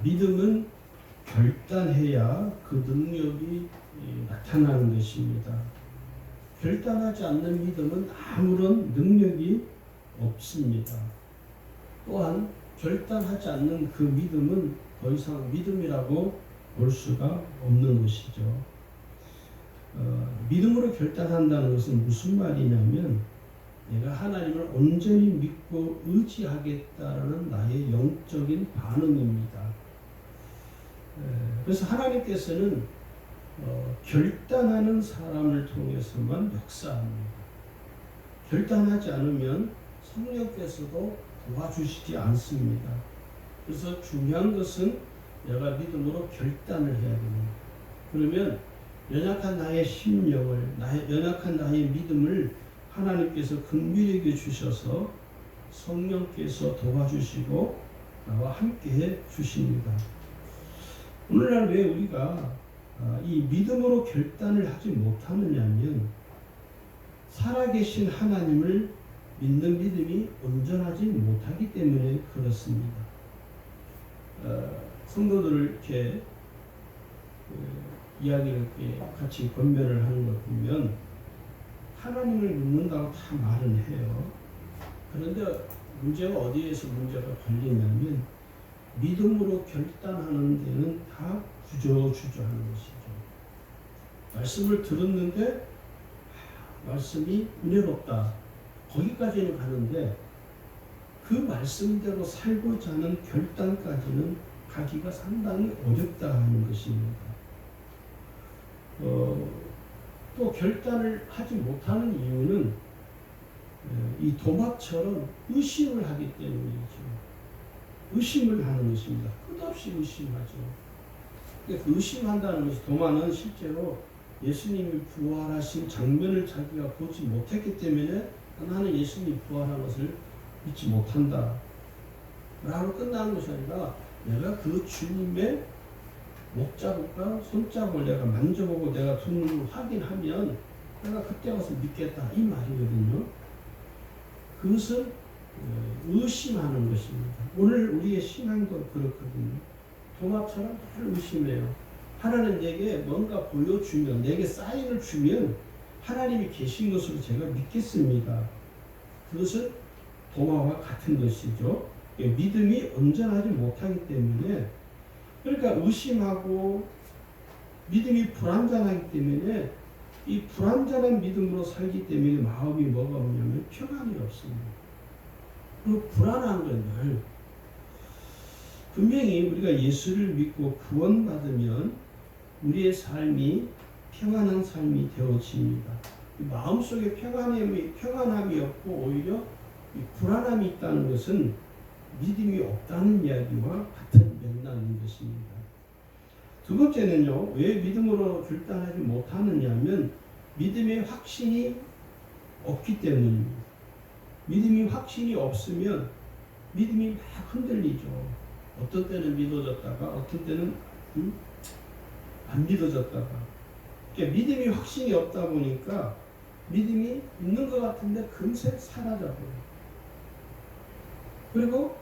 믿음은 결단해야 그 능력이 나타나는 것입니다. 결단하지 않는 믿음은 아무런 능력이 없습니다. 또한 결단하지 않는 그 믿음은 더 이상 믿음이라고 볼 수가 없는 것이죠. 믿음으로 결단한다는 것은 무슨 말이냐면 내가 하나님을 온전히 믿고 의지하겠다라는 나의 영적인 반응입니다. 그래서 하나님께서는 결단하는 사람을 통해서만 역사합니다. 결단하지 않으면 성령께서도 도와주시지 않습니다. 그래서 중요한 것은 내가 믿음으로 결단을 해야 됩니다. 그러면 연약한 나의 심령을, 연약한 나의 믿음을 하나님께서 긍휼히 주셔서 성령께서 도와주시고 나와 함께해 주십니다. 오늘날 왜 우리가 이 믿음으로 결단을 하지 못하느냐면 살아계신 하나님을 믿는 믿음이 온전하지 못하기 때문에 그렇습니다. 성도들을 이렇게 이야기를 이렇게 같이 권면을 하는 걸 보면 하나님을 믿는다고 다 말은 해요. 그런데 문제가 어디에서 문제가 걸리냐면 믿음으로 결단하는 데는 다 주저주저하는 것이죠. 말씀을 들었는데 말씀이 은혜롭다. 거기까지는 가는데 그 말씀대로 살고자 하는 결단까지는 가기가 상당히 어렵다 하는 것입니다. 또 결단을 하지 못하는 이유는 이 도마처럼 의심을 하기 때문이죠. 의심을 하는 것입니다. 끝없이 의심하죠. 의심한다는 것이 도마는 실제로 예수님이 부활하신 장면을 자기가 보지 못했기 때문에 나는 예수님이 부활한 것을 믿지 못한다 라고 끝나는 것이 아니라 내가 그 주님의 목자국과 손자국을 내가 만져보고 내가 두 눈으로 확인하면 내가 그때 가서 믿겠다 이 말이거든요. 그것을 의심하는 것입니다. 오늘 우리의 신앙도 그렇거든요. 도마처럼 늘 의심해요. 하나님 내게 뭔가 보여주면 내게 사인을 주면 하나님이 계신 것으로 제가 믿겠습니다. 그것은 도마와 같은 것이죠. 믿음이 온전하지 못하기 때문에 그러니까 의심하고 믿음이 불완전하기 때문에 이 불완전한 믿음으로 살기 때문에 마음이 뭐가 없냐면 평안이 없습니다. 그리고 불안한 건 분명히 우리가 예수를 믿고 구원받으면 우리의 삶이 평안한 삶이 되어집니다. 마음속에 평안함이 없고 오히려 불안함이 있다는 것은 믿음이 없다는 이야기와 같은 맥락인 것입니다. 두 번째는요, 왜 믿음으로 결단하지 못하느냐면 믿음의 확신이 없기 때문입니다. 믿음이 확신이 없으면 믿음이 막 흔들리죠. 어떤 때는 믿어졌다가 어떤 때는 안 믿어졌다가. 그러니까 믿음이 확신이 없다 보니까 믿음이 있는 것 같은데 금세 사라져버려요. 그리고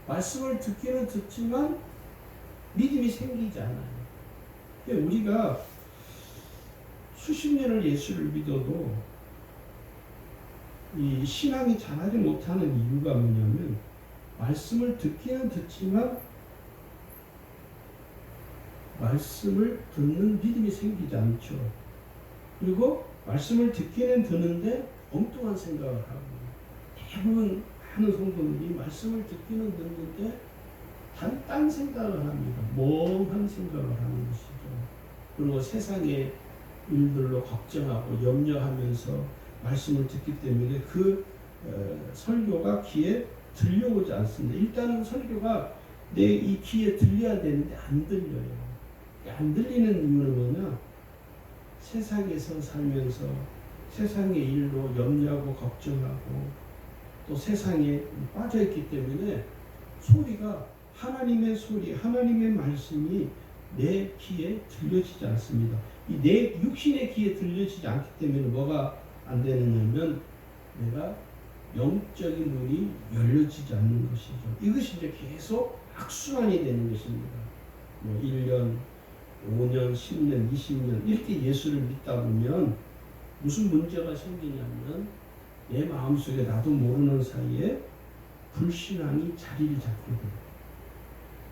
말씀을 듣기는 듣지만 믿음이 생기지 않아요. 그러니까 우리가 수십 년을 예수를 믿어도 이 신앙이 자라지 못하는 이유가 뭐냐면 말씀을 듣기는 듣지만 말씀을 듣는 믿음이 생기지 않죠. 그리고 말씀을 듣기는 듣는데 엉뚱한 생각을 하고 대부분 많은 성도들이 말씀을 듣기는 듣는데 딴 생각을 합니다. 멍한 생각을 하는 것이죠. 그리고 세상의 일들로 걱정하고 염려하면서 말씀을 듣기 때문에 그 설교가 귀에 들려오지 않습니다. 일단은 설교가 내 이 귀에 들려야 되는데 안 들려요. 안 들리는 이유는 뭐냐? 세상에서 살면서 세상의 일로 염려하고 걱정하고 또 세상에 빠져있기 때문에 소리가 하나님의 소리, 하나님의 말씀이 내 귀에 들려지지 않습니다. 이 내 육신의 귀에 들려지지 않기 때문에 뭐가 안 되느냐면 내가 영적인 눈이 열려지지 않는 것이죠. 이것이 이제 계속 악순환이 되는 것입니다. 뭐 1년, 5년, 10년, 20년 이렇게 예수를 믿다 보면 무슨 문제가 생기냐면 내 마음속에 나도 모르는 사이에 불신앙이 자리를 잡게 돼요.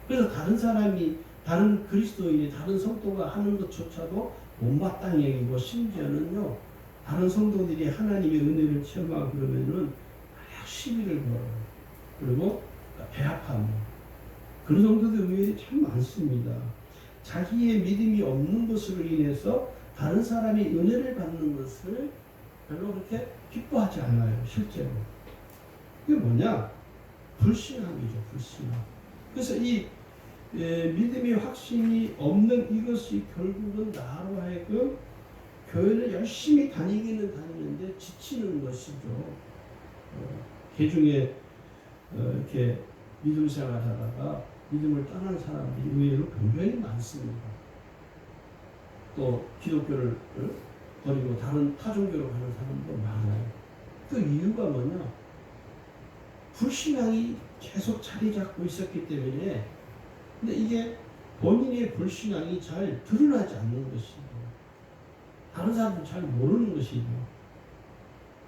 그래서 다른 사람이, 다른 그리스도인이, 다른 성도가 하는 것조차도 못마땅히 여기고, 심지어는요 다른 성도들이 하나님의 은혜를 체험하고 그러면은 막 시비를 걸어요. 그리고 배합하고 그런 성도들 의외로 참 많습니다. 자기의 믿음이 없는 것으로 인해서 다른 사람이 은혜를 받는 것을 별로 그렇게 기뻐하지 않아요. 실제로. 이게 뭐냐? 불신앙이죠. 불신앙. 그래서 이 믿음의 확신이 없는 이것이 결국은 나로 하여금 교회를 열심히 다니기는 다니는데 지치는 것이죠. 개중에 이렇게 믿음 생활하다가 믿음을 떠난 사람들이 의외로 굉장히 많습니다. 또 기독교를 버리고 다른 타종교로 가는 사람도 많아요. 그 이유가 뭐냐? 불신앙이 계속 자리 잡고 있었기 때문에. 근데 이게 본인의 불신앙이 잘 드러나지 않는 것이고 다른 사람은 잘 모르는 것이고,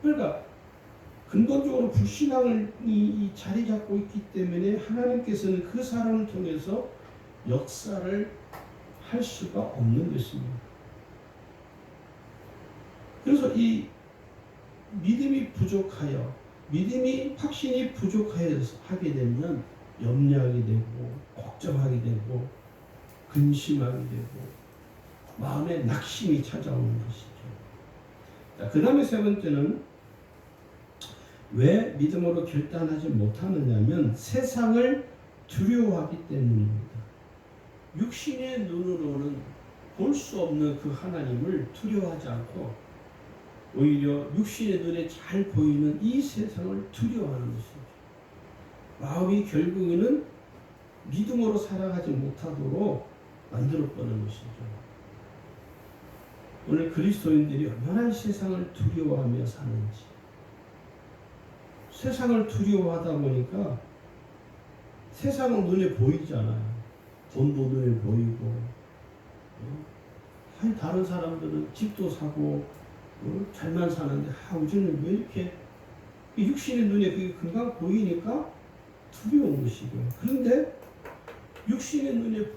그러니까 근본적으로 불신앙이 자리 잡고 있기 때문에 하나님께서는 그 사람을 통해서 역사를 할 수가 없는 것입니다. 그래서 이 믿음이 부족하여, 믿음이 확신이 부족하여 하게 되면 염려하게 되고 걱정하게 되고 근심하게 되고 마음에 낙심이 찾아오는 것이죠. 그 다음에 세 번째는 왜 믿음으로 결단하지 못하느냐면 세상을 두려워하기 때문입니다. 육신의 눈으로는 볼 수 없는 그 하나님을 두려워하지 않고 오히려 육신의 눈에 잘 보이는 이 세상을 두려워하는 것이죠. 마음이 결국에는 믿음으로 살아가지 못하도록 만들어버리는 것이죠. 오늘 그리스도인들이 얼마나 세상을 두려워하며 사는지, 세상을 두려워하다 보니까 세상은 눈에 보이잖아요. 돈도 눈에 보이고, 다른 사람들은 집도 사고 잘만 사는데 우리는 왜 이렇게 육신의 눈에 그게 금방 보이니까 두려운 것이고, 그런데 육신의 눈에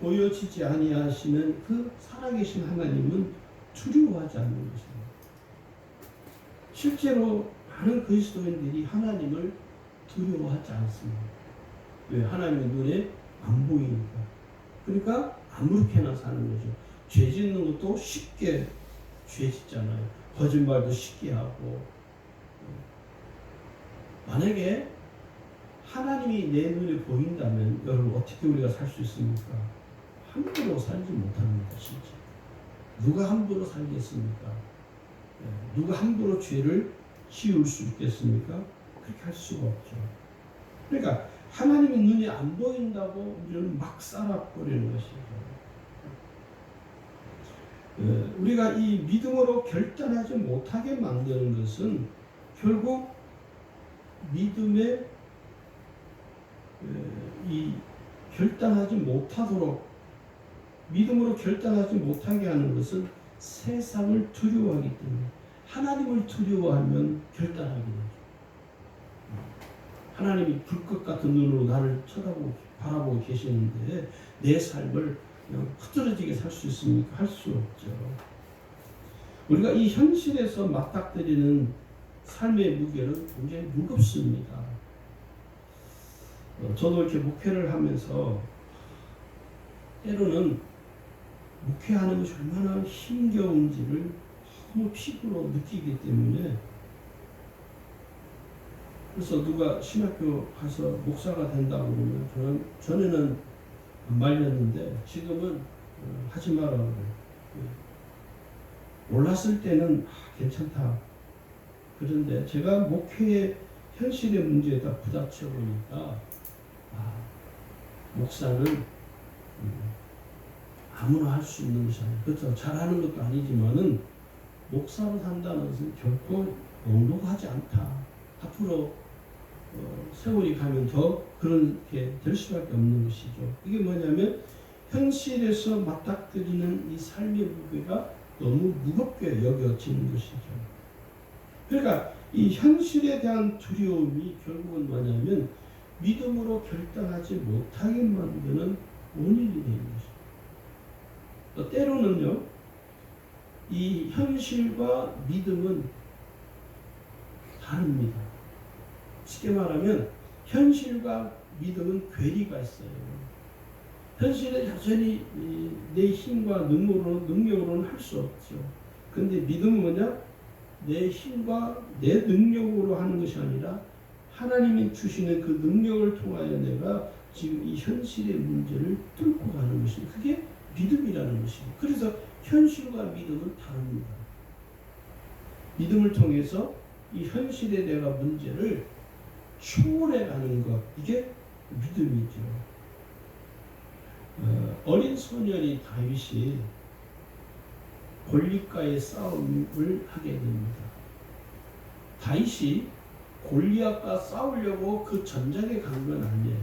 보여지지 아니하시는 그 살아계신 하나님은 두려워하지 않는 것입니다. 실제로 많은 그리스도인들이 하나님을 두려워하지 않습니다. 왜? 하나님의 눈에 안 보이니까. 그러니까 아무렇게나 사는 거죠. 죄 짓는 것도 쉽게 죄 짓잖아요. 거짓말도 쉽게 하고. 만약에 하나님이 내 눈에 보인다면 여러분 어떻게 우리가 살 수 있습니까? 함부로 살지 못합니다. 진짜. 누가 함부로 살겠습니까? 누가 함부로 죄를 지을 수 있겠습니까? 그렇게 할 수가 없죠. 그러니까 하나님의 눈이 안 보인다고 우리는 막 살아버리는 것이죠. 우리가 이 믿음으로 결단하지 못하게 만드는 것은 결국 믿음에 이 결단하지 못하도록, 믿음으로 결단하지 못하게 하는 것은 세상을 두려워하기 때문에. 하나님을 두려워하면 결단하게 되죠. 하나님이 불꽃 같은 눈으로 나를 바라보고 계시는데 내 삶을 그냥 흐트러지게 살 수 있습니까? 할 수 없죠. 우리가 이 현실에서 맞닥뜨리는 삶의 무게는 굉장히 무겁습니다. 저도 이렇게 목회를 하면서 때로는 목회하는 것이 얼마나 힘겨운지를 너무 피부로 느끼기 때문에, 그래서 누가 신학교 가서 목사가 된다고 그러면 전에는 안 말렸는데 지금은 하지 마라 그래요. 몰랐을 때는 괜찮다. 그런데 제가 목회의 현실의 문제에다 부닥쳐 보니까 목사는 아무나 할 수 있는 것이 아니에요. 그렇죠. 잘하는 것도 아니지만은 목사로 산다는 것은 결코 넉넉하지 않다. 앞으로 세월이 가면 더 그렇게 될 수밖에 없는 것이죠. 이게 뭐냐면 현실에서 맞닥뜨리는 이 삶의 무게가 너무 무겁게 여겨지는 것이죠. 그러니까 이 현실에 대한 두려움이 결국은 뭐냐면 믿음으로 결단하지 못하게 만드는 원인이 되는 것입니다. 때로는요, 이 현실과 믿음은 다릅니다. 쉽게 말하면 현실과 믿음은 괴리가 있어요. 현실은 여전히 내 힘과 능력으로는 할 수 없죠. 근데 믿음은 뭐냐? 내 힘과 내 능력으로 하는 것이 아니라 하나님이 주시는 그 능력을 통하여 내가 지금 이 현실의 문제를 뚫고 가는 것이 그게 믿음이라는 것입니다. 그래서 현실과 믿음은 다릅니다. 믿음을 통해서 이 현실에 내가 문제를 초월해 가는 것, 이게 믿음이죠. 어린 소년이 다윗이 골리앗과의 싸움을 하게 됩니다. 다윗이 골리앗과 싸우려고 그 전장에 간 건 아니에요.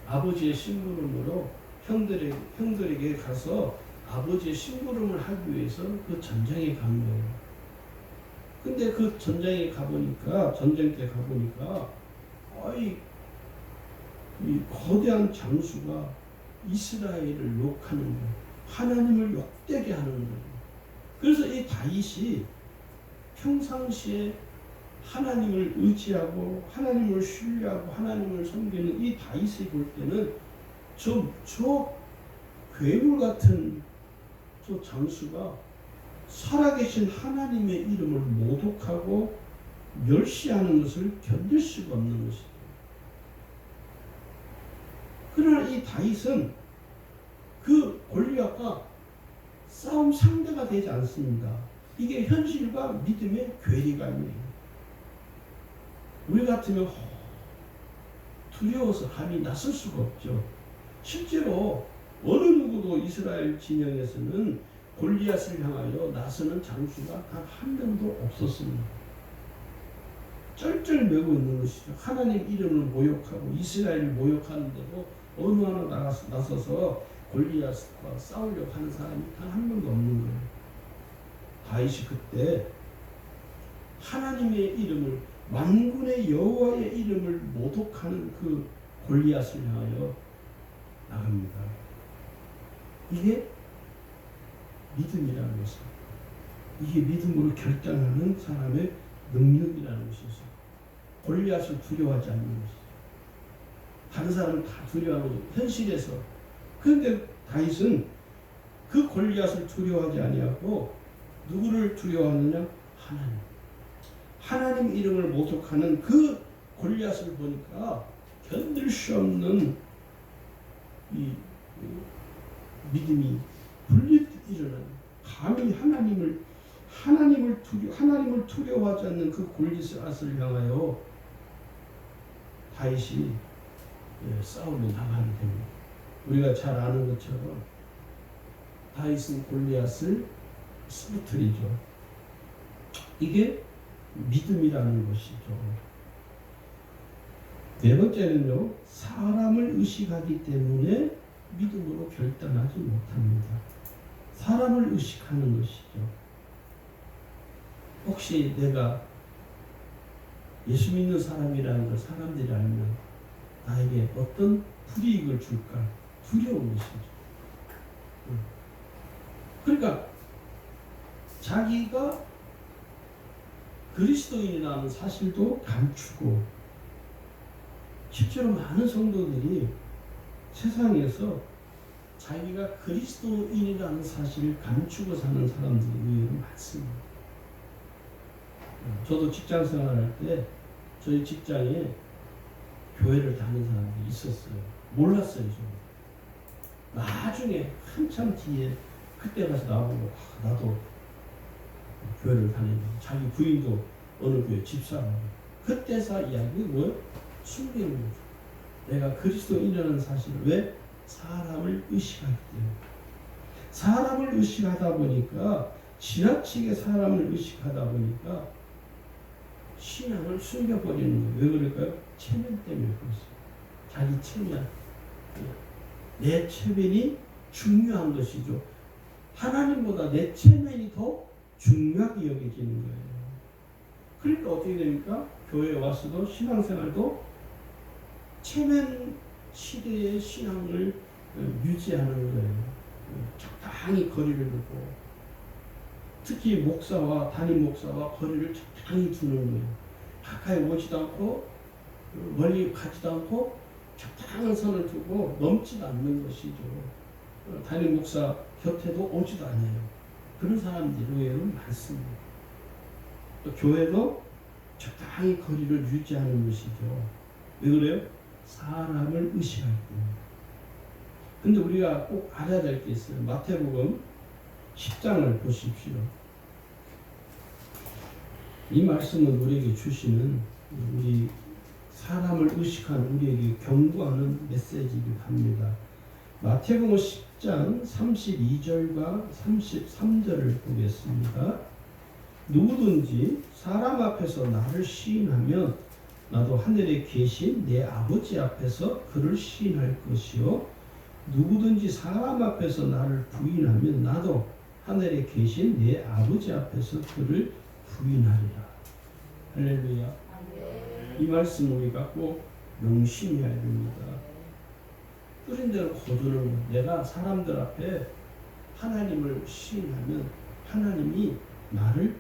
아버지의 심부름으로 형들에게 가서 아버지의 심부름을 하기 위해서 그 전장에 간 거예요. 근데 그 전장에 가보니까, 전쟁터에 가보니까, 이 거대한 장수가 이스라엘을 욕하는 거예요. 하나님을 욕되게 하는 거예요. 그래서 이 다윗이 평상시에 하나님을 의지하고 하나님을 신뢰하고 하나님을 섬기는 이 다윗이 볼 때는 저 괴물 같은 저 장수가 살아계신 하나님의 이름을 모독하고 멸시하는 것을 견딜 수가 없는 것이죠. 그러나 이 다윗은 그 골리앗과 싸움 상대가 되지 않습니다. 이게 현실과 믿음의 괴리감이에요. 우리 같으면 두려워서 감히 나설 수가 없죠. 실제로 어느 누구도 이스라엘 진영에서는 골리앗을 향하여 나서는 장수가 단 한 명도 없었습니다. 쩔쩔매고 있는 것이죠. 하나님 이름을 모욕하고 이스라엘을 모욕하는데도 어느 하나 나서서 골리앗과 싸우려고 하는 사람이 단 한 명도 없는 거예요. 다윗이 그때 하나님의 이름을, 만군의 여호와의 이름을 모독하는 그 골리앗을 향하여 나갑니다. 이게 믿음이라는 것입니다. 이게 믿음으로 결단하는 사람의 능력이라는 것이죠. 골리앗을 두려워하지 않는 것이죠. 다른 사람은 다 두려워하고 현실에서. 그런데 다윗은 그 골리앗을 두려워하지 아니하고 누구를 두려워하느냐? 하나님. 하나님 이름을 모독하는 그 골리앗을 보니까 견딜 수 없는 이 믿음이 불릿 일어나는, 감히 하나님을 두려워하지 않는 그 골리앗을 향하여 다윗이 싸움에 나가게 됩니다. 우리가 잘 아는 것처럼 다윗은 골리앗을 쓰러뜨리죠. 이게 믿음이라는 것이죠. 네 번째는요, 사람을 의식하기 때문에 믿음으로 결단하지 못합니다. 사람을 의식하는 것이죠. 혹시 내가 예수 믿는 사람이라는 걸 사람들이 알면 나에게 어떤 불이익을 줄까 두려운 것이죠. 그러니까 자기가 그리스도인이라는 사실도 감추고, 실제로 많은 성도들이 세상에서 자기가 그리스도인이라는 사실을 감추고 사는 사람들이 의외로 많습니다. 저도 직장 생활할 때 저희 직장에 교회를 다니는 사람들이 있었어요. 몰랐어요. 저는. 나중에 한참 뒤에 그때 가서 나보고 나도 교회를 다니는, 자기 부인도 어느 교회 집사라고. 그때서 이야기 뭐예요? 숨기는 거죠. 내가 그리스도인이라는 사실을. 왜? 사람을 의식하기 때문에. 사람을 의식하다 보니까, 지나치게 사람을 의식하다 보니까 신앙을 숨겨버리는 거예요. 왜 그럴까요? 체면 때문에 그렇습니다. 자기 체면. 내 체면이 중요한 것이죠. 하나님보다 내 체면이 더 중요하게 여겨지는 거예요. 그러니까 어떻게 됩니까? 교회에 와서도 신앙생활도 체면 시대의 신앙을 유지하는 거예요. 적당히 거리를 두고, 특히 목사와 담임 목사와 거리를 적당히 두는 거예요. 가까이 오지도 않고 멀리 가지도 않고 적당한 선을 두고 넘지도 않는 것이죠. 담임 목사 곁에도 오지도 않아요. 그런 사람들이 의외로 많습니다. 또 교회도 적당히 거리를 유지하는 것이죠. 왜 그래요? 사람을 의식하기 때문에. 근데 우리가 꼭 알아야 될 게 있어요. 마태복음 10장을 보십시오. 이 말씀은 우리에게 주시는, 우리 사람을 의식하는 우리에게 경고하는 메시지이기도 합니다. 마태복음 10장 32절과 33절을 보겠습니다. 누구든지 사람 앞에서 나를 시인하면 나도 하늘에 계신 내 아버지 앞에서 그를 시인할 것이요, 누구든지 사람 앞에서 나를 부인하면 나도 하늘에 계신 내 아버지 앞에서 그를 부인하리라. 할렐루야. 이 말씀 우리가 꼭 명심해야 됩니다. 뿌린 대로 거두는 것. 내가 사람들 앞에 하나님을 시인하면 하나님이 나를,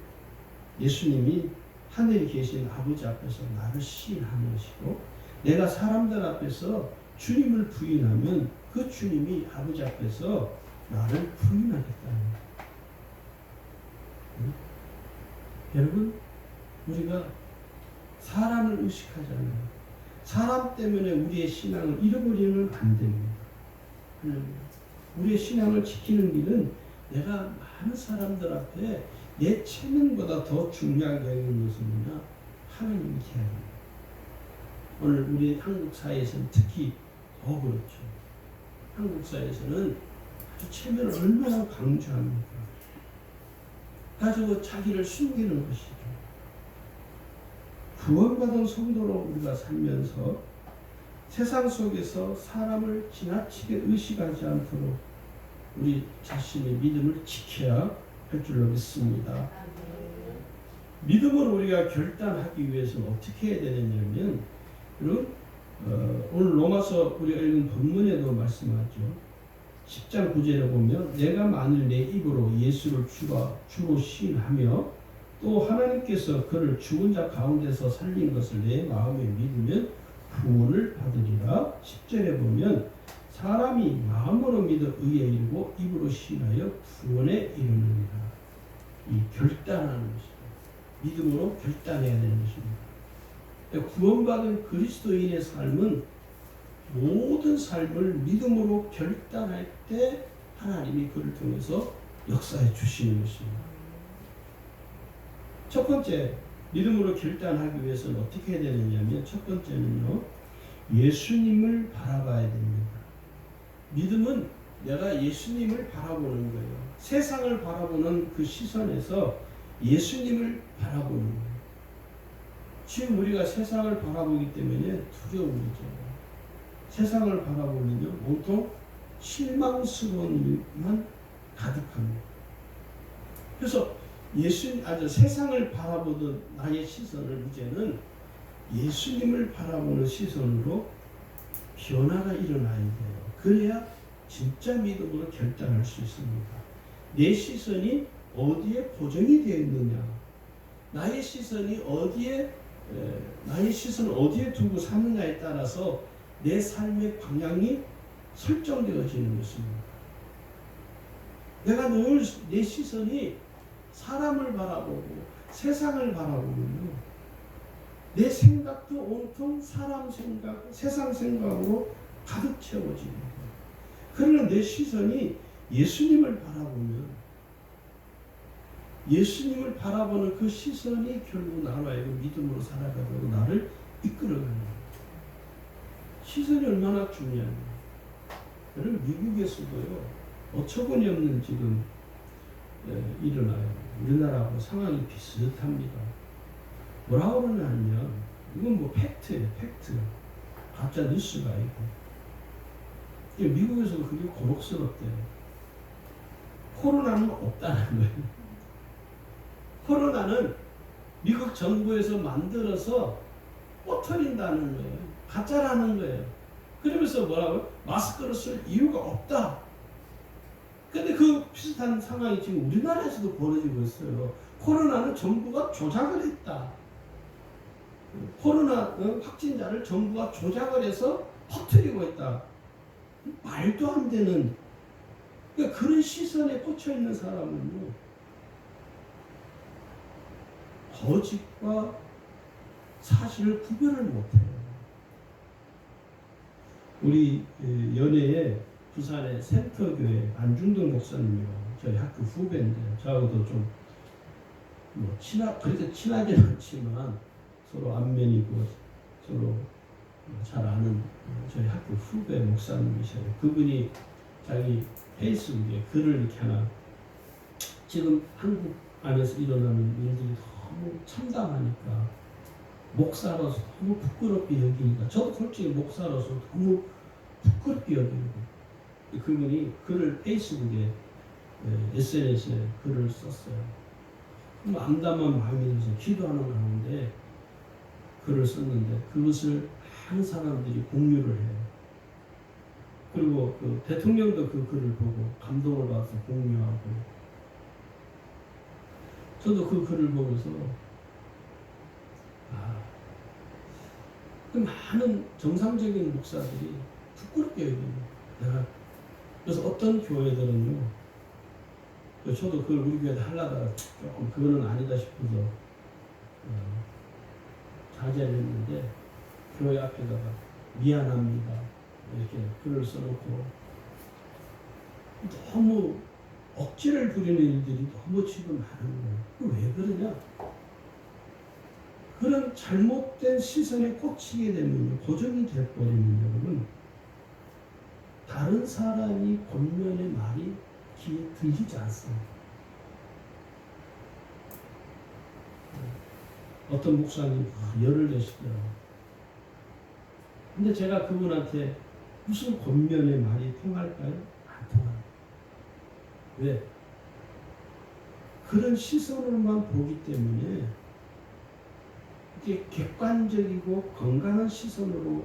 예수님이 하늘에 계신 아버지 앞에서 나를 시인하는 것이고, 내가 사람들 앞에서 주님을 부인하면 그 주님이 아버지 앞에서 나를 부인하겠다는 거예요. 여러분, 우리가 사람을 의식하잖아요. 사람 때문에 우리의 신앙을 잃어버리면 안 됩니다. 우리의 신앙을 지키는 길은 내가 많은 사람들 앞에 내 체면보다 더 중요하게 여기는 것은 뭐냐? 하나님이 계합니다. 오늘 우리 한국 사회에서는 특히 더 그렇죠. 한국 사회에서는 아주 체면을 얼마나 강조합니까? 가지고 자기를 숨기는 것이죠. 구원받은 성도로 우리가 살면서 세상 속에서 사람을 지나치게 의식하지 않도록 우리 자신의 믿음을 지켜야 할 줄로 믿습니다. 믿음으로 우리가 결단하기 위해서는 어떻게 해야 되느냐면, 오늘 로마서 우리가 읽은 본문에도 말씀하죠. 10장 9절에 보면 내가 만일 내 입으로 예수를 주로 시인하며 또 하나님께서 그를 죽은 자 가운데서 살린 것을 내 마음에 믿으면 구원을 받으리라. 10절에 보면 사람이 마음으로 믿어 의에 이르고 입으로 시인하여 구원에 이르느니라. 이 결단하는 것이죠. 믿음으로 결단해야 되는 것입니다. 구원받은 그리스도인의 삶은 모든 삶을 믿음으로 결단할 때 하나님이 그를 통해서 역사해 주시는 것입니다. 첫 번째, 믿음으로 결단하기 위해서는 어떻게 해야 되느냐면, 첫 번째는요, 예수님을 바라봐야 됩니다. 믿음은 내가 예수님을 바라보는 거예요. 세상을 바라보는 그 시선에서 예수님을 바라보는 거예요. 지금 우리가 세상을 바라보기 때문에 두려움이죠. 세상을 바라보면요, 온통 실망스러운 일만 가득합니다. 그래서 세상을 바라보던 나의 시선을 이제는 예수님을 바라보는 시선으로 변화가 일어나야 돼요. 그래야 진짜 믿음으로 결단할 수 있습니다. 내 시선이 어디에 고정이 되어 있느냐, 나의 시선을 어디에 두고 사느냐에 따라서 내 삶의 방향이 설정되어지는 것입니다. 내가 늘 내 시선이 사람을 바라보고 세상을 바라보면요, 내 생각도 온통 사람 생각, 세상 생각으로 가득 채워집니다. 그러나 내 시선이 예수님을 바라보면, 예수님을 바라보는 그 시선이 결국 나로 하여금 믿음으로 살아가고 나를 이끌어가는 거예요. 시선이 얼마나 중요합니다. 여러분, 미국에서도요, 어처구니 없는 지금 일어나요. 우리나라하고 상황이 비슷합니다. 뭐라고 그러냐면, 이건 뭐 팩트예요, 팩트. 가짜 뉴스가 아니고. 미국에서도 그게 고록스럽대요. 코로나는 없다는 거예요. 코로나는 미국 정부에서 만들어서 뻗터린다는 거예요. 가짜라는 거예요. 그러면서 뭐라고요? 마스크를 쓸 이유가 없다. 근데 그 비슷한 상황이 지금 우리나라에서도 벌어지고 있어요. 코로나는 정부가 조작을 했다. 코로나 확진자를 정부가 조작을 해서 퍼뜨리고 있다. 말도 안 되는, 그러니까 그런 시선에 꽂혀 있는 사람은요, 거짓과 사실을 구별을 못해요. 우리 연예에 부산의 센터교회 안중동 목사님이고 저희 학교 후배인데 저하고도 좀 뭐 그렇게 친하지는 않지만 서로 안면이고 서로 잘 아는 저희 학교 후배 목사님이셔요. 그분이 자기 페이스북에 글을 이렇게 하나, 지금 한국 안에서 일어나는 일들이 너무 참담하니까 목사로서 너무 부끄럽게 여기니까, 저도 솔직히 목사로서 너무 부끄럽게 여기고, 그분이 글을 페이스북에 SNS에 글을 썼어요. 암담한 마음이 들어서 기도하는 가운데 글을 썼는데 그것을 많은 사람들이 공유를 해요. 그리고 그 대통령도 그 글을 보고 감동을 받아서 공유하고, 저도 그 글을 보면서 그 많은 정상적인 목사들이 부끄럽게 여기는. 그래서 어떤 교회들은요, 저도 그걸 우리 교회에 하려다가 조금 그거는 아니다 싶어서 자제를 했는데, 교회 앞에다가 미안합니다 이렇게 글을 써놓고, 너무 억지를 부리는 일들이 너무 지금 많은 거예요. 왜 그러냐? 그런 잘못된 시선에 꽂히게 되면요, 고정이 돼버리면 여러분, 다른 사람이 권면의 말이 귀에 들리지 않습니다. 어떤 목사님 열을 내시더라고요. 근데 제가 그분한테 무슨 권면의 말이 통할까요? 안 통합니다. 왜? 그런 시선으로만 보기 때문에 이게 객관적이고 건강한 시선으로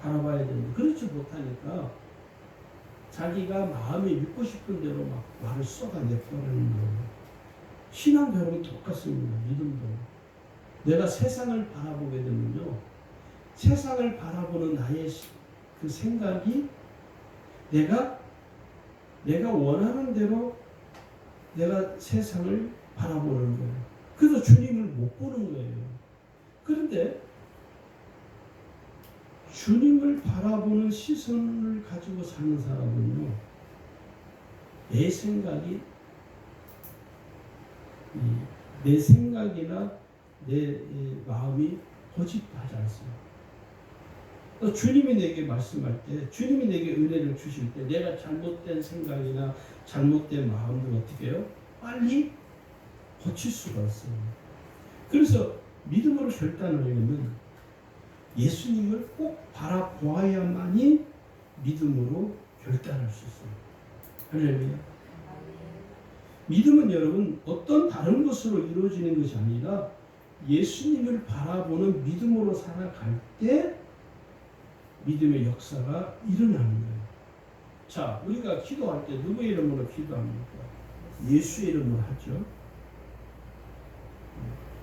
바라봐야 되는데 그렇지 못하니까 자기가 마음에 믿고 싶은 대로 막 말을 쏟아내버리는 거예요. 신앙도 여러분 똑같습니다. 믿음도. 내가 세상을 바라보게 되면요, 세상을 바라보는 나의 그 생각이 내가 원하는 대로 내가 세상을 바라보는 거예요. 그래서 주님을 못 보는 거예요. 그런데 주님을 바라보는 시선을 가지고 사는 사람은요, 내 생각이나 내 마음이 고집하지 않습니다. 주님이 내게 말씀할 때, 주님이 내게 은혜를 주실 때, 내가 잘못된 생각이나 잘못된 마음을 어떻게 해요? 빨리 고칠 수가 없어요. 그래서 믿음으로 결단하려면 예수님을 꼭 바라보아야만이 믿음으로 결단할 수 있어요. 할렐루야. 믿음은 여러분 어떤 다른 것으로 이루어지는 것이 아니라 예수님을 바라보는 믿음으로 살아갈 때 믿음의 역사가 일어나는 거예요. 자, 우리가 기도할 때 누구의 이름으로 기도합니까? 예수의 이름으로 하죠.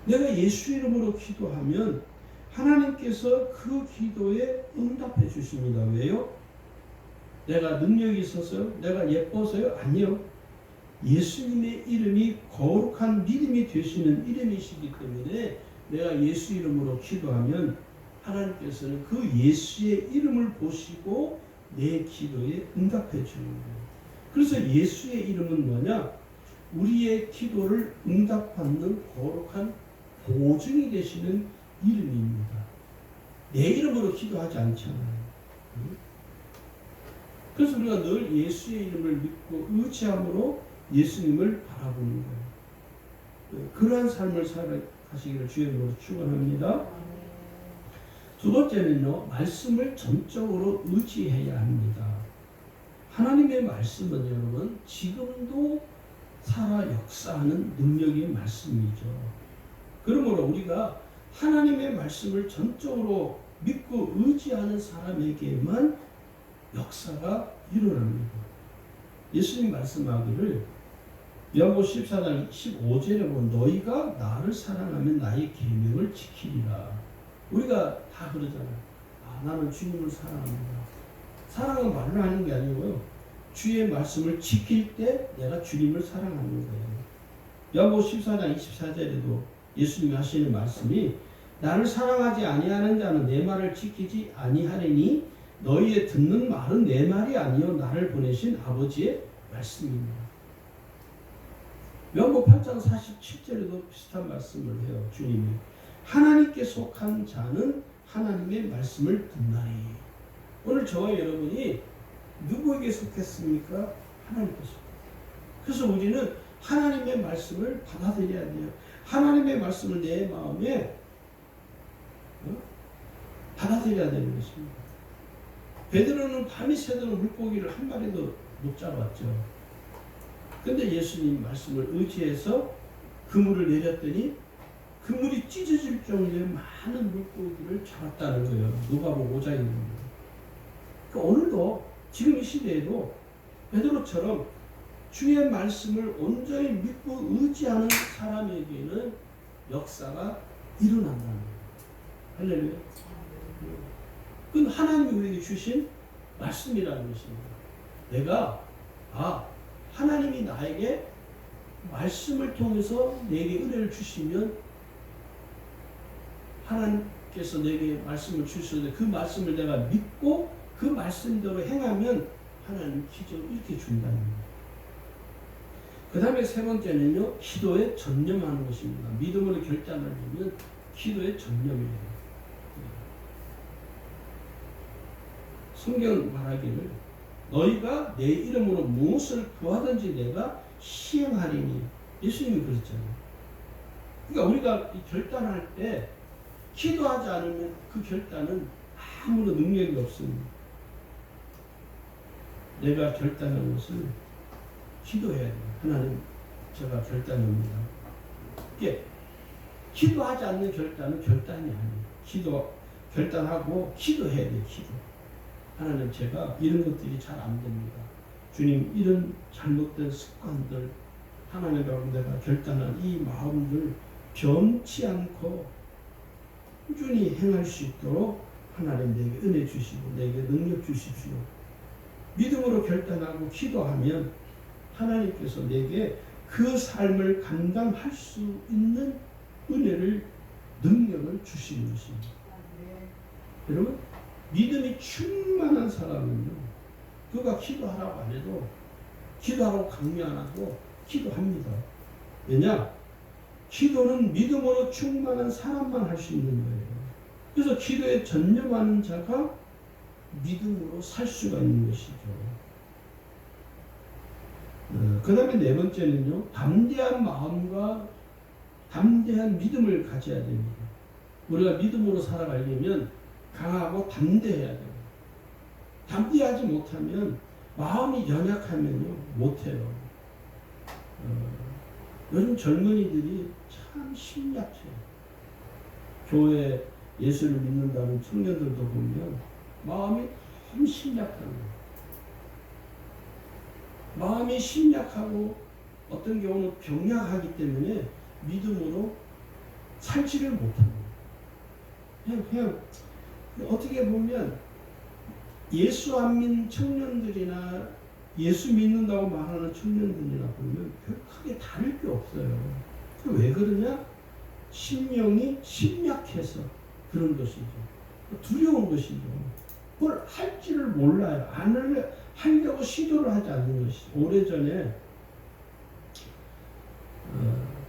내가 예수의 이름으로 기도하면 하나님께서 그 기도에 응답해 주십니다. 왜요? 내가 능력이 있어서요? 내가 예뻐서요? 아니요. 예수님의 이름이 거룩한 믿음이 되시는 이름이시기 때문에 내가 예수 이름으로 기도하면 하나님께서는 그 예수의 이름을 보시고 내 기도에 응답해 주는 거예요. 그래서 예수의 이름은 뭐냐? 우리의 기도를 응답받는 거룩한 보증이 되시는 이름입니다. 내 이름으로 기도하지 않잖아요. 그래서 우리가 늘 예수의 이름을 믿고 의지함으로 예수님을 바라보는 거예요. 그러한 삶을 살아가시기를 주의 이름으로 축원합니다. 두 번째는요, 말씀을 전적으로 의지해야 합니다. 하나님의 말씀은 여러분 지금도 살아 역사하는 능력의 말씀이죠. 그러므로 우리가 하나님의 말씀을 전적으로 믿고 의지하는 사람에게만 역사가 일어납니다. 예수님 말씀하기를 요한복음 14장 15절에 보면 너희가 나를 사랑하면 나의 계명을 지키리라. 우리가 다 그러잖아요. 나는 주님을 사랑합니다. 사랑은 말로 하는 게 아니고요. 주의 말씀을 지킬 때 내가 주님을 사랑하는 거예요. 요한복음 14장 24절에도 예수님이 하시는 말씀이 나를 사랑하지 아니하는 자는 내 말을 지키지 아니하리니 너희의 듣는 말은 내 말이 아니요 나를 보내신 아버지의 말씀입니다. 요한복음 8장 47절에도 비슷한 말씀을 해요. 주님이 하나님께 속한 자는 하나님의 말씀을 듣나니. 오늘 저와 여러분이 누구에게 속했습니까? 하나님께 속했어요. 그래서 우리는 하나님의 말씀을 받아들여야 돼요. 하나님의 말씀을 내 마음에 받아들여야 되는 것입니다. 베드로는 밤이 새도록 물고기를 한 마리도 못 잡았죠. 근데 예수님 말씀을 의지해서 그물을 내렸더니 그물이 찢어질 정도의 많은 물고기를 잡았다는 거예요. 누가복음 5장입니다. 그러니까 오늘도 지금 이 시대에도 베드로처럼 주의 말씀을 온전히 믿고 의지하는 사람에게는 역사가 일어난다는 거예요. 할렐루야. 그건 하나님이 우리에게 주신 말씀이라는 것입니다. 내가 하나님이 나에게 말씀을 통해서 내게 은혜를 주시면 하나님께서 내게 말씀을 주시는데 그 말씀을 내가 믿고 그 말씀대로 행하면 하나님 기적을 이렇게 준다는 거예요. 그 다음에 세 번째는요, 기도에 전념하는 것입니다. 믿음으로 결단하려면 기도에 전념이에요. 성경 말하기를 너희가 내 이름으로 무엇을 구하든지 내가 시행하리니. 예수님이 그랬잖아요. 그러니까 우리가 결단할 때 기도하지 않으면 그 결단은 아무런 능력이 없습니다. 내가 결단한 것을 기도해야 돼요. 하나님, 제가 결단합니다. 이게 기도하지 않는 결단은 결단이 아니에요. 결단하고 기도해야 돼요. 기도. 하나님, 제가 이런 것들이 잘 안 됩니다. 주님, 이런 잘못된 습관들, 하나님이라고 내가 결단한 이 마음들 변치 않고 꾸준히 행할 수 있도록 하나님 내게 은혜 주시고 내게 능력 주십시오. 믿음으로 결단하고 기도하면 하나님께서 내게 그 삶을 감당할 수 있는 은혜를, 능력을 주시는 것입니다. 여러분, 믿음이 충만한 사람은요, 그가 기도하라고 안 해도, 기도하라고 강요 안 하고 기도합니다. 왜냐? 기도는 믿음으로 충만한 사람만 할 수 있는 거예요. 그래서 기도에 전념하는 자가 믿음으로 살 수가 있는 것이죠. 그 다음에 네 번째는요, 담대한 마음과 담대한 믿음을 가져야 됩니다. 우리가 믿음으로 살아가려면 강하고 담대해야 돼요. 담대하지 못하면, 마음이 연약하면요, 못해요. 요즘 젊은이들이 참 심약해요. 교회 예수를 믿는다는 청년들도 보면 마음이 참 심약한 거예요. 마음이 심약하고 어떤 경우는 병약하기 때문에 믿음으로 살지를 못합니다. 그냥 어떻게 보면 예수 안 믿는 청년들이나 예수 믿는다고 말하는 청년들이나 보면 별 크게 다를 게 없어요. 왜 그러냐? 심령이 심약해서 그런 것이죠. 두려운 것이죠. 뭘 할지를 몰라요. 하려고 시도를 하지 않는 것이죠. 오래전에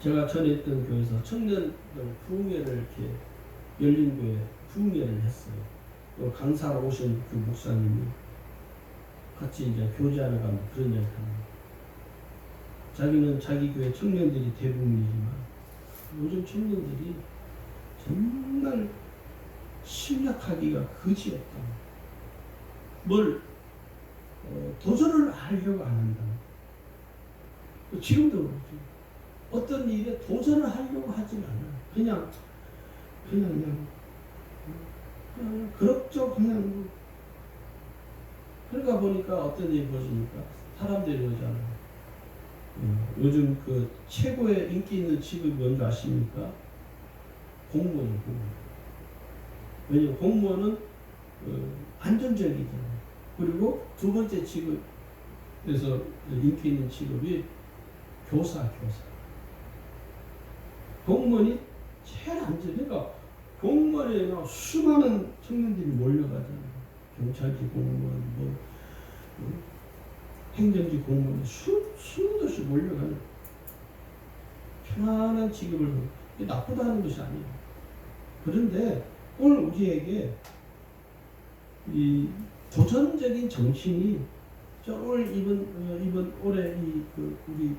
제가 전에 있던 교회에서 청년들 부흥회를 이렇게 열린 교회 부흥회를 했어요. 강사로 오신 그 목사님이 같이 이제 교제하러 가면 그런 이야기 합니다. 자기는 자기 교회 청년들이 대부분이지만 요즘 청년들이 정말 침략하기가 그지없다. 뭘 도전을 하려고 안 한다. 지금도 그렇지. 어떤 일에 도전을 하려고 하진 않아. 그냥 그럭저럭 그냥. 그러다 보니까 어떤 일이 벌어지니까 사람들이 그러잖아요. 요즘 그 최고의 인기 있는 직업이 뭔지 아십니까? 공무원이에요. 공무원. 왜냐면 공무원은 안정적이잖아요. 그리고 두 번째 직업에서 인기 있는 직업이 교사. 공무원이 제일 안전. 그러니까 공무원에 수많은 청년들이 몰려가잖아요. 경찰직 공무원, 행정직 공무원 수도 없이 몰려가는 편안한 직업을 나쁘다는 것이 아니에요. 그런데 오늘 우리에게 이 도전적인 정신이 오늘 이번 올해 우리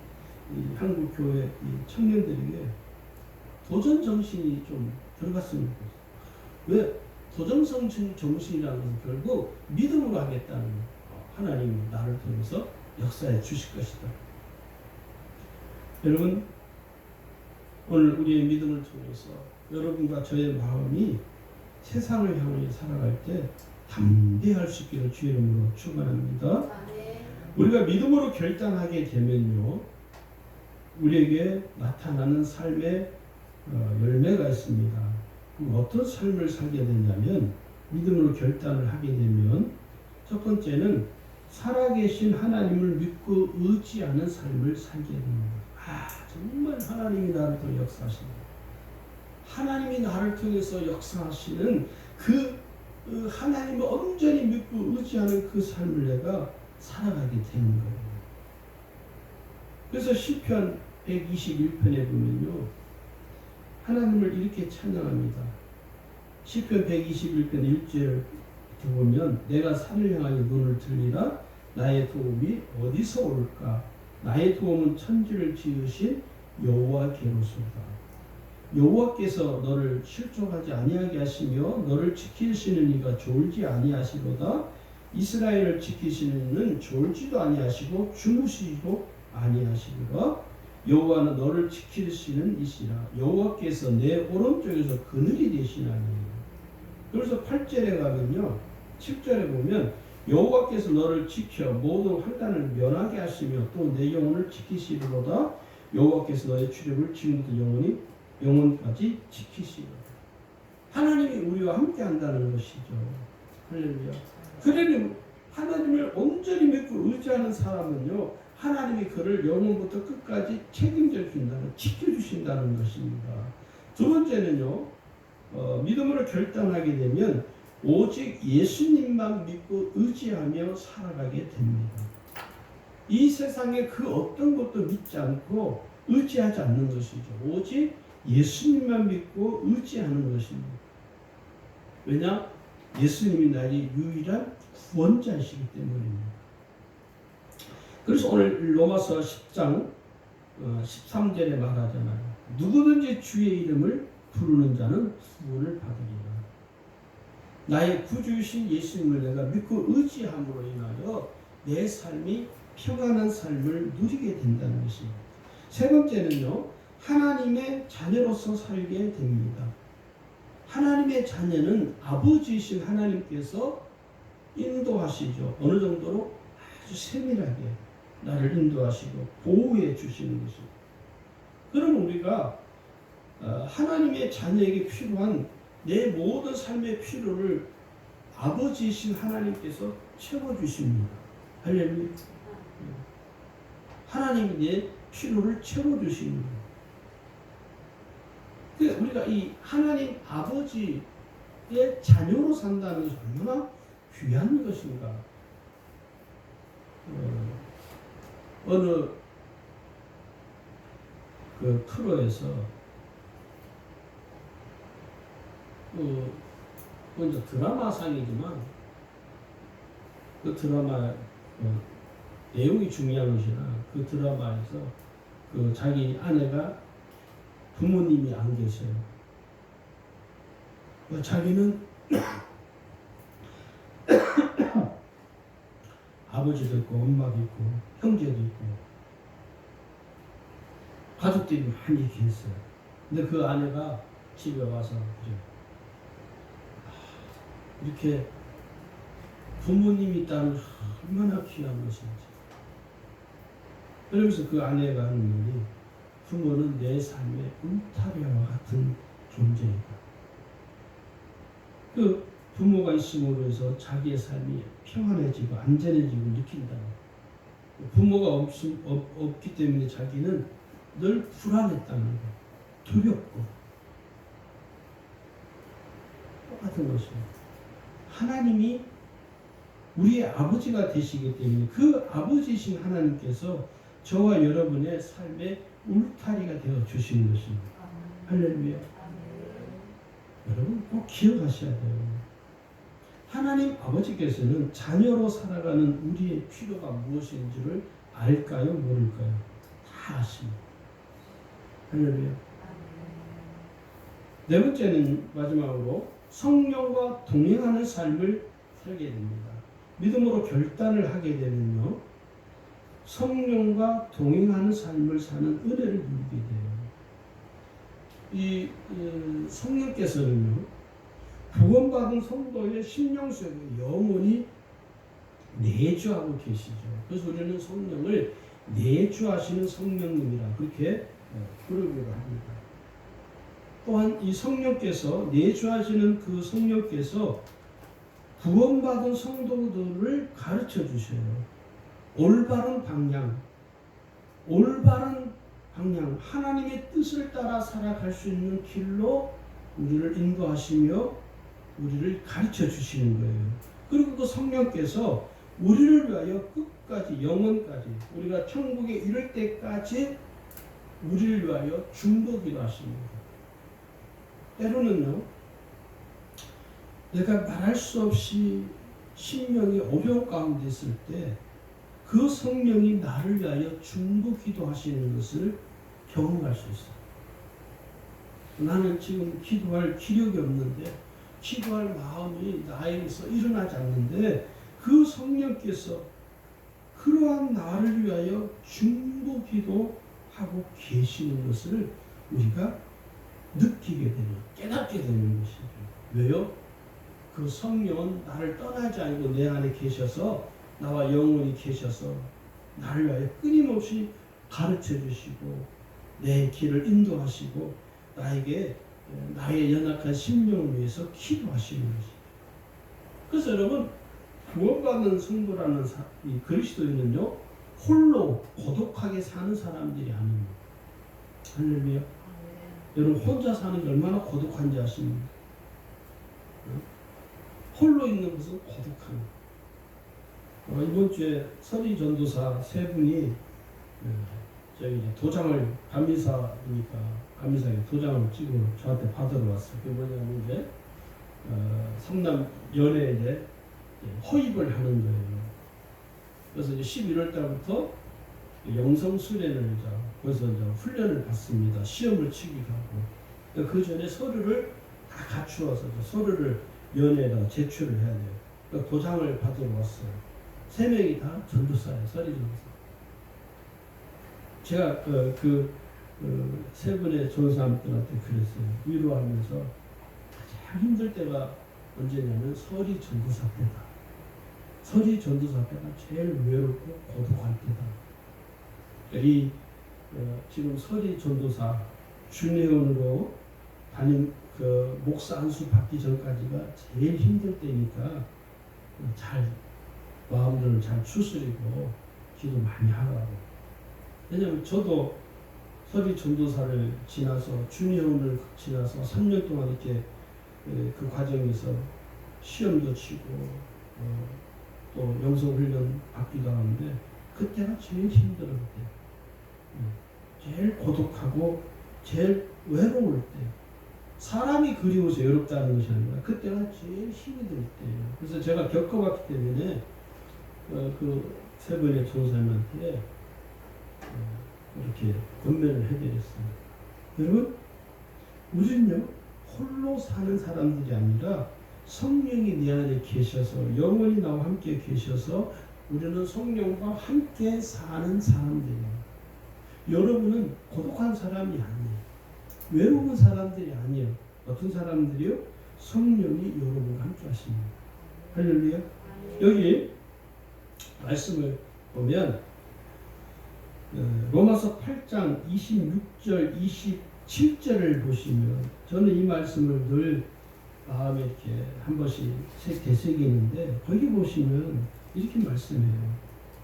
한국 교회 청년들에게 도전 정신이 좀 들어갔으면 좋겠어요. 왜 도전 정신이라는 것은 결국 믿음으로 하겠다는 거예요. 하나님이 나를 통해서 역사해 주실 것이다. 여러분, 오늘 우리의 믿음을 통해서 여러분과 저의 마음이 세상을 향해 살아갈 때 담대할 수 있기를 주의 이름으로 축원합니다. 우리가 믿음으로 결단하게 되면요, 우리에게 나타나는 삶의 열매가 있습니다. 어떤 삶을 살게 되냐면, 믿음으로 결단을 하게 되면 첫 번째는 살아계신 하나님을 믿고 의지하는 삶을 살게 됩니다. 정말 하나님이 나를 통해 역사하신다. 하나님이 나를 통해서 역사하시는 그 하나님을 온전히 믿고 의지하는 그 삶을 내가 살아가게 되는 거예요. 그래서 시편 121편에 보면요, 하나님을 이렇게 찬양합니다. 시편 121편 1절을 보면 내가 산을 향하여 눈을 들리라. 나의 도움이 어디서 올까? 나의 도움은 천지를 지으신 여호와께로소이다. 여호와께서 너를 실족하지 아니하게 하시며 너를 지키시는 이가 졸지 아니하시로다. 이스라엘을 지키시는 이는 졸지도 아니하시고 주무시지도 아니하시리라. 여호와는 너를 지키시는 이시라. 여호와께서 내 오른쪽에서 그늘이 되시나니. 그래서 8절에 가면요, 7절에 보면 여호와께서 너를 지켜 모든 환난을 면하게 하시며 또 내 영혼을 지키시리로다. 여호와께서 너의 출입을 지금부터 영원까지 지키시리로다. 하나님이 우리와 함께 한다는 것이죠. 할렐루야. 그러니 하나님을 온전히 믿고 의지하는 사람은요, 하나님이 그를 영원부터 끝까지 책임져 준다는, 지켜주신다는 것입니다. 두 번째는요, 믿음으로 결단하게 되면 오직 예수님만 믿고 의지하며 살아가게 됩니다. 이 세상에 그 어떤 것도 믿지 않고 의지하지 않는 것이죠. 오직 예수님만 믿고 의지하는 것입니다. 왜냐? 예수님이 나의 유일한 구원자이시기 때문입니다. 그래서 오늘 로마서 10장 13절에 말하잖아요. 누구든지 주의 이름을 부르는 자는 구원을 받으리라. 나의 구주이신 예수님을 내가 믿고 의지함으로 인하여 내 삶이 평안한 삶을 누리게 된다는 것입니다. 세 번째는요, 하나님의 자녀로서 살게 됩니다. 하나님의 자녀는 아버지이신 하나님께서 인도하시죠. 어느 정도로? 아주 세밀하게 나를 인도하시고 보호해 주시는 것입니다. 그럼 우리가 하나님의 자녀에게 필요한 내 모든 삶의 필요를 아버지이신 하나님께서 채워주십니다. 할렐루야. 하나님이 내 필요를 채워주십니다. 그래서 우리가 이 하나님 아버지의 자녀로 산다는 것이 얼마나 귀한 것인가. 어느 그 프로에서 먼저 드라마상이지만 그 드라마 내용이 중요한 것이나 그 드라마에서 그 자기 아내가 부모님이 안 계셔요. 자기는 아버지도 있고 엄마도 있고 형제도 있고 가족들이 많이 이렇게 있어요. 근데 그 아내가 집에 와서 그래. 이렇게 부모님이 있다는 얼마나 귀한 것인지. 그러면서 그 아내가 하는 말이 부모는 내 삶의 울타리와 같은 존재이다. 그 부모가 있음으로 해서 자기의 삶이 평안해지고 안전해지고 느낀다. 부모가 없기 때문에 자기는 늘 불안했다는 거, 두렵고 똑같은 것입니다. 하나님이 우리의 아버지가 되시기 때문에 그 아버지이신 하나님께서 저와 여러분의 삶의 울타리가 되어 주시는 것입니다. 할렐루야. 여러분 꼭 기억하셔야 돼요. 하나님 아버지께서는 자녀로 살아가는 우리의 필요가 무엇인지를 알까요? 모를까요? 다 아십니다. 할렐루야. 네 번째는 마지막으로 성령과 동행하는 삶을 살게 됩니다. 믿음으로 결단을 하게 되면요, 성령과 동행하는 삶을 사는 은혜를 누리게 돼요. 이 성령께서는요, 구원받은 성도의 심령 속에 영원히 내주하고 계시죠. 그래서 우리는 성령을 내주하시는 성령님이라 그렇게 부르기도 합니다. 또한 이 성령께서 내주하시는 그 성령께서 구원받은 성도들을 가르쳐 주셔요. 올바른 방향, 하나님의 뜻을 따라 살아갈 수 있는 길로 우리를 인도하시며 우리를 가르쳐 주시는 거예요. 그리고 그 성령께서 우리를 위하여 끝까지, 영원까지, 우리가 천국에 이를 때까지 우리를 위하여 중보기도 하십니다. 때로는요, 내가 말할 수 없이 심령이 어려운 가운데 있을 때 그 성령이 나를 위하여 중보기도 하시는 것을 경험할 수 있어요. 나는 지금 기도할 기력이 없는데, 기도할 마음이 나에게서 일어나지 않는데 그 성령께서 그러한 나를 위하여 중보기도 하고 계시는 것을 우리가 느끼게 되는, 깨닫게 되는 것이죠. 왜요? 그 성령은 나를 떠나지 않고 내 안에 계셔서, 나와 영원히 계셔서 나를 위하여 끊임없이 가르쳐 주시고 내 길을 인도하시고 나에게 나의 연약한 심령을 위해서 기도하시는 것입니다. 그래서 여러분, 구원받는 성도라는 이 그리스도인은요, 홀로 고독하게 사는 사람들이 아닙니다. 할렐루야. 여러분, 혼자 사는 게 얼마나 고독한지 아십니까? 홀로 있는 것은 고독한 것. 이번 주에 서리 전도사 세 분이 저기 도장을, 감리사니까 감리사에 도장을 찍어 저한테 받으러 왔어요. 그게 뭐냐면 이제 성남 연회에 이제 허입을 하는 거예요. 그래서 이제 11월 달부터 영성 수련을 거기서 이제 훈련을 받습니다. 시험을 치기도 하고. 그 전에 서류를 다 갖추어서 서류를 연회에다 제출을 해야 돼요. 그러니까 도장을 받으러 왔어요. 3명이 다 전도사예요. 서리 전도사. 제가 세 분의 전사님들한테 그랬어요. 위로하면서 가장 힘들 때가 언제냐면 서리 전도사 때다. 서리 전도사 때가 제일 외롭고 고독할 때다. 지금 서리 전도사 준회원으로 담임 목사 안수 받기 전까지가 제일 힘들 때니까 잘 마음들을 잘 추스리고 기도 많이 하라고. 왜냐하면 저도 서리 전도사를 지나서 준회원을 지나서 3년 동안 이렇게 그 과정에서 시험도 치고 또 영성훈련 받기도 하는데 그때가 제일 힘들을 때, 제일 고독하고 제일 외로울 때, 사람이 그리워서 외롭다는 것이 아니라 그때가 제일 힘이 들 때예요. 그래서 제가 겪어봤기 때문에 그 세 분의 전사님한테 이렇게 권면을 해드렸습니다. 여러분, 우리는요 홀로 사는 사람들이 아니라 성령이 내 안에 계셔서 영원히 나와 함께 계셔서 우리는 성령과 함께 사는 사람들이에요. 여러분은 고독한 사람이 아니에요. 외로운 사람들이 아니에요. 어떤 사람들이요? 성령이 여러분과 함께 하십니다. 할렐루야. 여기 말씀을 보면 로마서 8장 26절 27절을 보시면 저는 이 말씀을 늘 마음에 이렇게 한 번씩 되새기는데 거기 보시면 이렇게 말씀해요.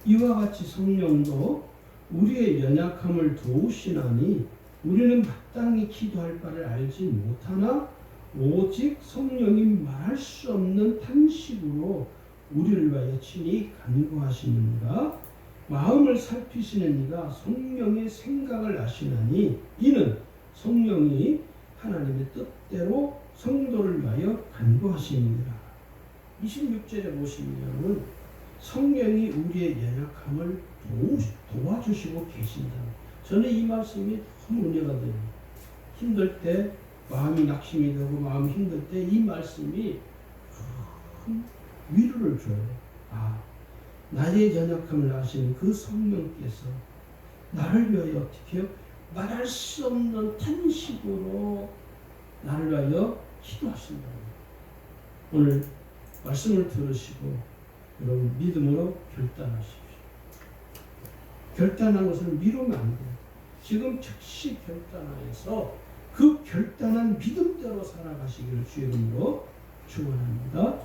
이와 같이 성령도 우리의 연약함을 도우시나니 우리는 마땅히 기도할 바를 알지 못하나 오직 성령이 말할 수 없는 탄식으로 우리를 위하여 친히 간구하시느니라. 마음을 살피시는 이가 성령의 생각을 아시나니 이는 성령이 하나님의 뜻대로 성도를 위하여 간구하시느니라. 26절에 보시면 성령이 우리의 연약함을 도와주시고 계신다. 저는 이 말씀이 너무 은혜가 돼요. 힘들 때 마음이 낙심이 되고 마음이 힘들 때 이 말씀이 큰 위로를 줘요. 나의 연약함을 아시는 그 성령께서 나를 위하여 어떻게 해요? 말할 수 없는 탄식으로 나를 위하여 기도하신다. 오늘 말씀을 들으시고 여러분 믿음으로 결단하십시오. 결단한 것을 미루면 안 돼요. 지금 즉시 결단하여서 그 결단한 믿음대로 살아가시기를 주의 이름으로 축원합니다.